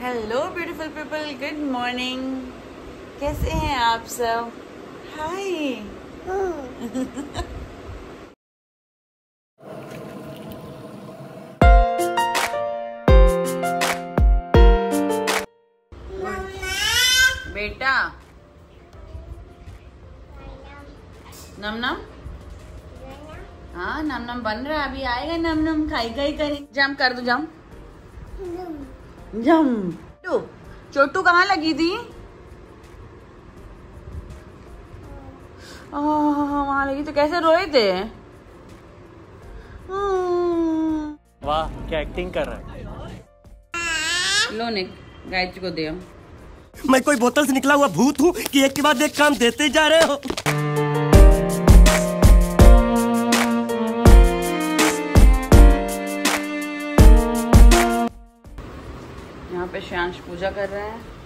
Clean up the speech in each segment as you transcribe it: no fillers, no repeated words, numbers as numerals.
Hello beautiful people, good morning. कैसे हैं आप सब? हाय। बेटा नम नम। हाँ नम नम बन रहा है, अभी आएगा नम नम, खाई खाई करें। जम कर दो, जम जम। चोटू कहाँ लगी थी? वहाँ लगी तो कैसे रोए थे? वाह क्या एक्टिंग कर रहा है। लो निक, गायत्री को दे। मैं कोई बोतल से निकला हुआ भूत हूँ कि एक के बाद एक काम देते जा रहे हो। यहाँ पे श्यांश पूजा कर रहा है।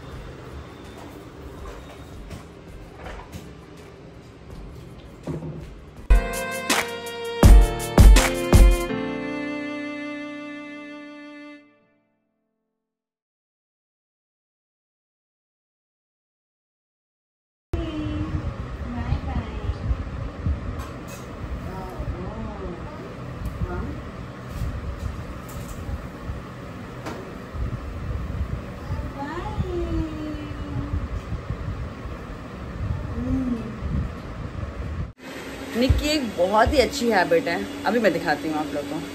निक की एक बहुत ही अच्छी हैबिट है, अभी मैं दिखाती हूँ आप लोगों को,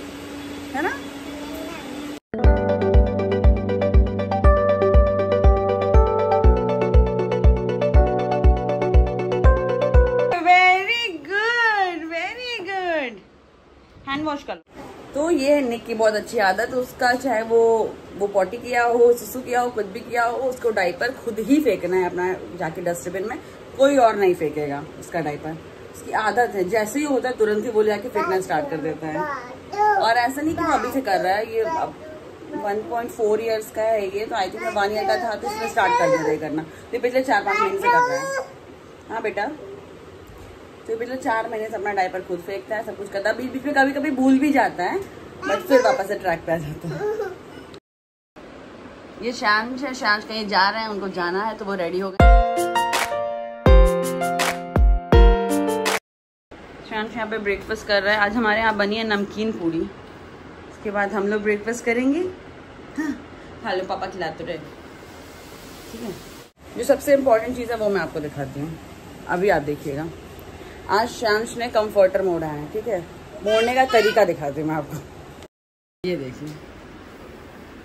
है ना? Very good, very good. Hand wash कर लो। तो ये है निक की बहुत अच्छी आदत। उसका चाहे वो पॉटी किया हो, सुसु किया हो, कुछ भी किया हो, उसको डायपर खुद ही फेंकना है अपना जाके डस्टबिन में। कोई और नहीं फेंकेगा उसका डायपर। उसकी आदत है, जैसे ही होता है तुरंत ही वो जाके फेंकना स्टार्ट कर देता है। और ऐसा नहीं कि वो अभी से कर रहा है, ये अब 1.4 ईयर्स का है ये, तो आई थिंक 1 ईयर का था तो इसमें स्टार्ट कर दिया करना। तो पिछले 4-5 महीने से कर रहा है। हाँ बेटा, तो पिछले 4 महीने से अपना डायपर खुद फेंकता है, सब कुछ करता है। बीच बीच में कभी कभी भूल भी जाता है, बट फिर वापस से ट्रैक पे आ जाता है। ये श्यांश है, श्यांश कहीं जा रहे हैं, उनको जाना है तो वो रेडी हो गए। श्यांश यहाँ पे ब्रेकफास्ट कर रहा है। आज हमारे यहाँ बनी है नमकीन पूरी। उसके बाद हम लोग ब्रेकफास्ट करेंगे। हाँ, खा लो, पापा खिलाते रहे, ठीक है? जो सबसे इम्पोर्टेंट चीज़ है वो मैं आपको दिखाती हूँ, अभी आप देखिएगा। आज श्यांश ने कंफर्टर मोड़ा है, ठीक है? मोड़ने का तरीका दिखाती हूँ मैं आपको। ये देखिए,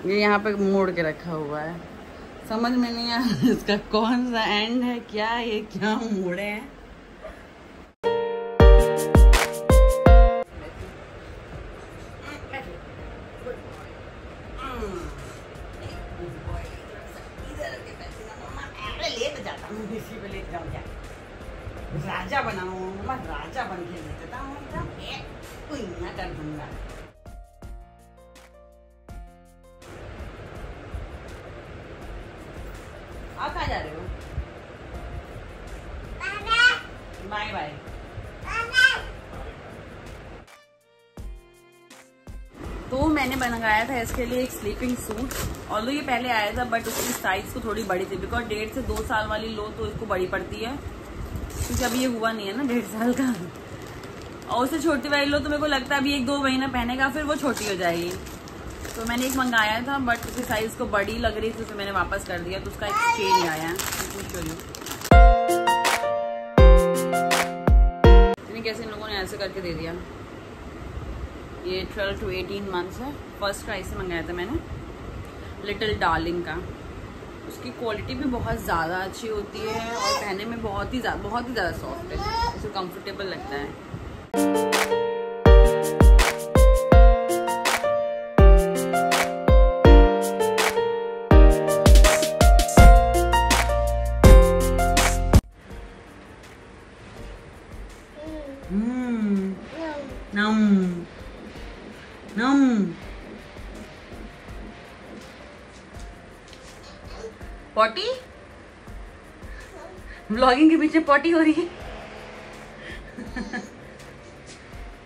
ये यहाँ पे मोड़ के रखा हुआ है। समझ में नहीं आ रहा इसका कौन सा एंड है, क्या ये क्या मोड़े हैं। राजा बना मम्मा, राजा बन के लेता हूँ, कर दूंगा। आप कहाँ जा रहे हो? Bye bye. तो मैंने मंगाया था इसके लिए एक स्लीपिंग सूट। ऑल्दो ये पहले आया था बट उसकी साइज को थोड़ी बड़ी थी, बिकॉज 1.5 से 2 साल वाली लो तो इसको बड़ी पड़ती है, क्योंकि अभी ये हुआ नहीं है ना 1.5 साल का। और उससे छोटी वाली लो तो मेरे को लगता है अभी 1-2 महीना पहनेगा फिर वो छोटी हो जाएगी। तो मैंने एक मंगाया था बट उसकी साइज को बड़ी लग रही थी, तो मैंने वापस कर दिया। तो उसका एक्सचेंज आया है, कैसे इन लोगों ने ऐसे करके दे दिया। ये 12 to 18 मंथ्स है। फर्स्ट प्राइस से मंगाया था मैंने, लिटिल डार्लिंग का। उसकी क्वालिटी भी बहुत ज़्यादा अच्छी होती है और पहनने में बहुत ही ज़्यादा सॉफ्ट है, उसे कंफर्टेबल लगता है। नम नम। पॉटी, व्लॉगिंग के पीछे पॉटी हो रही है।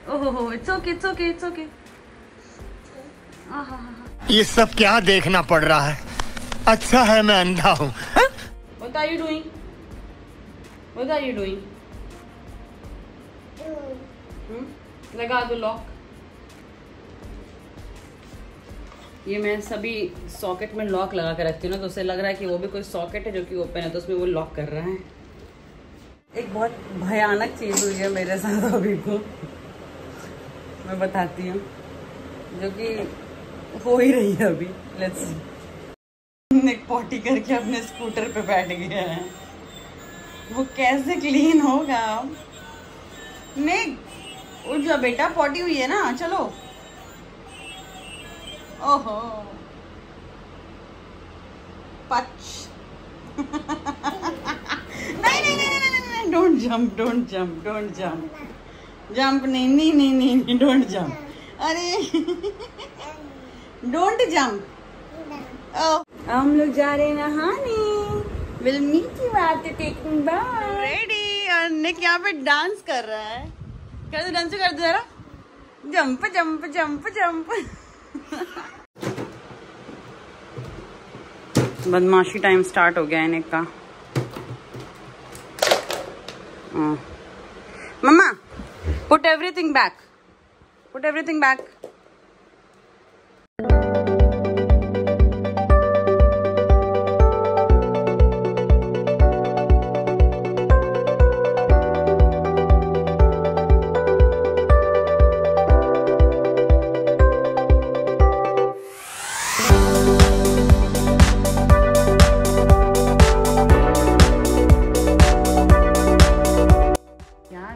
ओहो, it's okay, it's okay, it's okay. ये सब क्या देखना पड़ रहा है? अच्छा है मैं अंधा हूँ। What are you doing? What are you doing? लगा दो लॉक। ये मैं सभी सॉकेट में लॉक लगा कर रखती हूँ ना, तो उसे लग रहा है कि वो भी कोई सॉकेट है जो कि ओपन है, तो उसमें वो लॉक कर रहा है। एक बहुत भयानक चीज हुई है मेरे साथ अभी को, मैं बताती हूँ, जो कि हो ही रही है अभी। लेट्स निक पॉटी करके अपने स्कूटर पे बैठ गया है, वो कैसे क्लीन होगा? निक उठ जा बेटा, पॉटी हुई है ना, चलो। ओहो पच। नहीं, don't jump, don't jump, don't jump, jump नहीं, डोंट जंप। अरे डोंट जंप। हम लोग जा रहे हैं नहाने। Will meet you after taking bath. Ready. और निक यहाँ पे डांस कर रहा है। कर दो, डांस कर दो जरा। Jump jump jump jump. बदमाशी टाइम स्टार्ट हो गया है निक का। Mama put everything back, put everything back.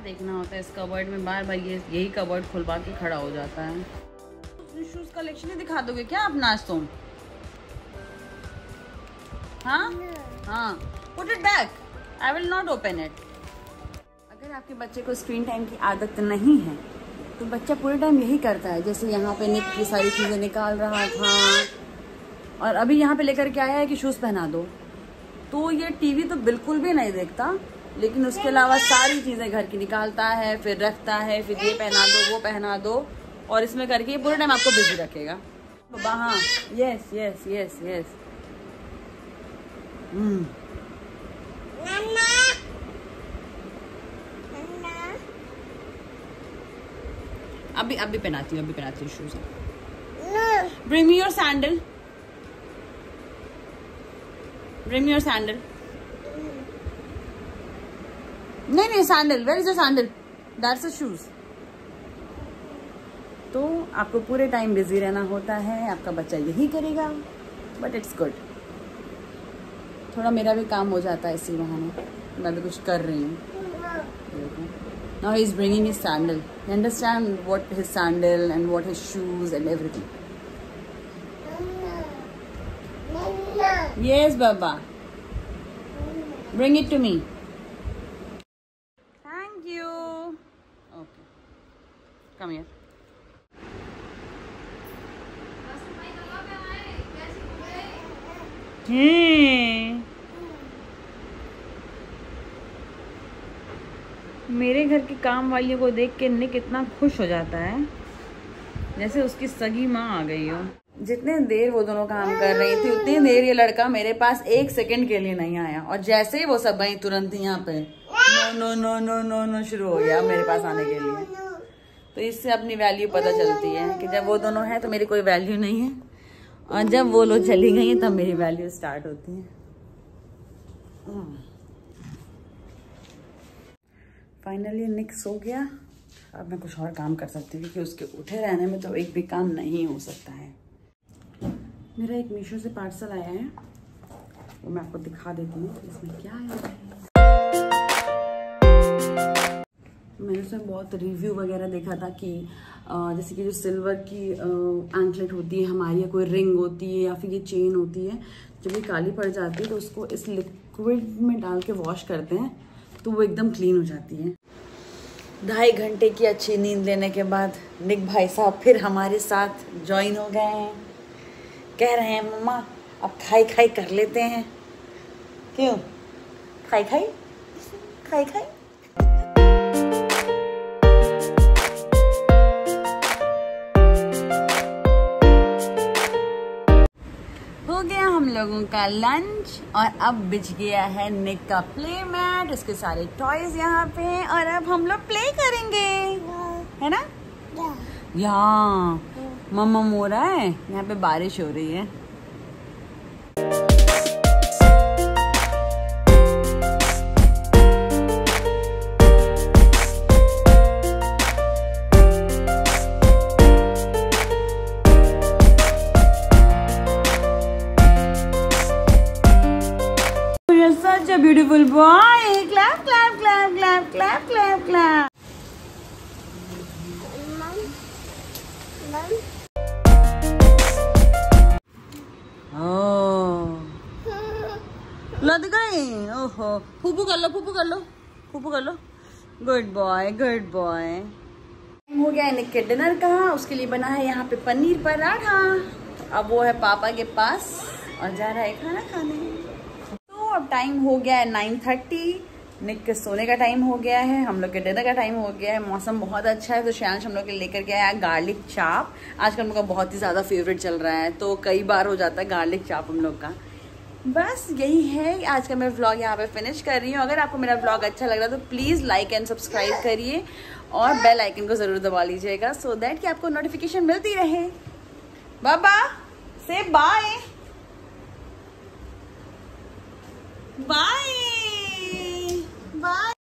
देखना होता है इस कबर्ड में, बार बार यही कबर्ड खुलवा के खड़ा हो जाता है। शूज कलेक्शन ही दिखा दोगे क्या अपना आज तुम? हाँ, put it back, I will not open it. अगर आपके बच्चे को स्क्रीन टाइम की आदत नहीं है तो बच्चा पूरे टाइम यही करता है। जैसे यहाँ पे निक की सारी चीजें निकाल रहा था और अभी यहाँ पे लेकर के आया है कि शूज पहना दो, तो ये टीवी तो बिल्कुल भी नहीं देखता, लेकिन उसके अलावा सारी चीजें घर की निकालता है, फिर रखता है, फिर ये पहना दो, वो पहना दो, और इसमें करके पूरे टाइम आपको बिजी रखेगा। हाँ, यस यस यस यस। अभी पहनाती हूँ shoes. Bring me your sandal, bring me your sandal. नहीं, sandal, where is the sandal? That's the shoes. तो आपको पूरे टाइम बिजी रहना होता है, आपका बच्चा यही करेगा, बट इट्स गुड। थोड़ा मेरा भी काम हो जाता है इसी बहाने, मैं भी कुछ कर रही हूँ। Now he is bringing his sandal, you understand what his sandal and what his shoes and everything. Yes बाबा, bring it to me. Come here. मेरे घर की काम वालियों को देख के निक इतना खुश हो जाता है जैसे उसकी सगी माँ आ गई हो। जितने देर वो दोनों काम कर रही थी उतनी देर ये लड़का मेरे पास 1 सेकंड के लिए नहीं आया, और जैसे ही वो सब गई तुरंत यहाँ पे no no no no no शुरू हो गया मेरे पास आने के लिए। तो इससे अपनी वैल्यू पता चलती है कि जब वो दोनों हैं तो मेरी कोई वैल्यू नहीं है, और जब वो लोग चली गई हैं तब मेरी वैल्यू स्टार्ट होती है। फाइनली निक सो गया। अब मैं कुछ और काम कर सकती हूँ, क्योंकि उसके उठे रहने में तो एक भी काम नहीं हो सकता है। मेरा एक मीशो से पार्सल आया है, वो मैं आपको दिखा देती हूँ इसमें क्या है। मैंने उसमें बहुत रिव्यू वगैरह देखा था कि जैसे कि जो सिल्वर की एंकलेट होती है हमारी, या कोई रिंग होती है, या फिर ये चेन होती है, जब ये काली पड़ जाती है तो उसको इस लिक्विड में डाल के वॉश करते हैं तो वो एकदम क्लीन हो जाती है। 2.5 घंटे की अच्छी नींद लेने के बाद निक भाई साहब फिर हमारे साथ ज्वाइन हो गए हैं। कह रहे हैं मम्मा अब खाई खाई कर लेते हैं। क्यों खाई खाई खाई खाई? हो गया हम लोगों का लंच और अब बिछ गया है निक का प्ले मैट, इसके सारे टॉयज यहाँ पे हैं और अब हम लोग प्ले करेंगे, है ना? यहाँ मम्मा हो रहा है, यहाँ पे बारिश हो रही है। You're such a beautiful boy. Clap, clap, clap, clap, clap, clap, clap. लग गई। ओहो, फूफू कर लो, फूफू कर लो, फूफू कर लो। Good boy, good boy. हो गया निक के डिनर का, उसके लिए बना है यहाँ पे पनीर पराठा। अब वो है पापा के पास और जा रहा है खाना खाने। तो अब टाइम हो गया है 9:30, निक के सोने का टाइम हो गया है, हम लोग के डिनर का टाइम हो गया है। मौसम बहुत अच्छा है तो श्रेयांश हम लोग के लेकर गया है गार्लिक चाप। आजकल हम लोग का बहुत ही ज़्यादा फेवरेट चल रहा है, तो कई बार हो जाता है गार्लिक चाप हम लोग का। बस यही है, आज का मैं व्लॉग यहाँ पे फिनिश कर रही हूँ। अगर आपको मेरा व्लॉग अच्छा लग रहा है तो प्लीज़ लाइक एंड सब्सक्राइब करिए और बेल आइकन को ज़रूर दबा लीजिएगा, सो दैट कि आपको नोटिफिकेशन मिलती रहे। बाबा से बाय बाय बाय।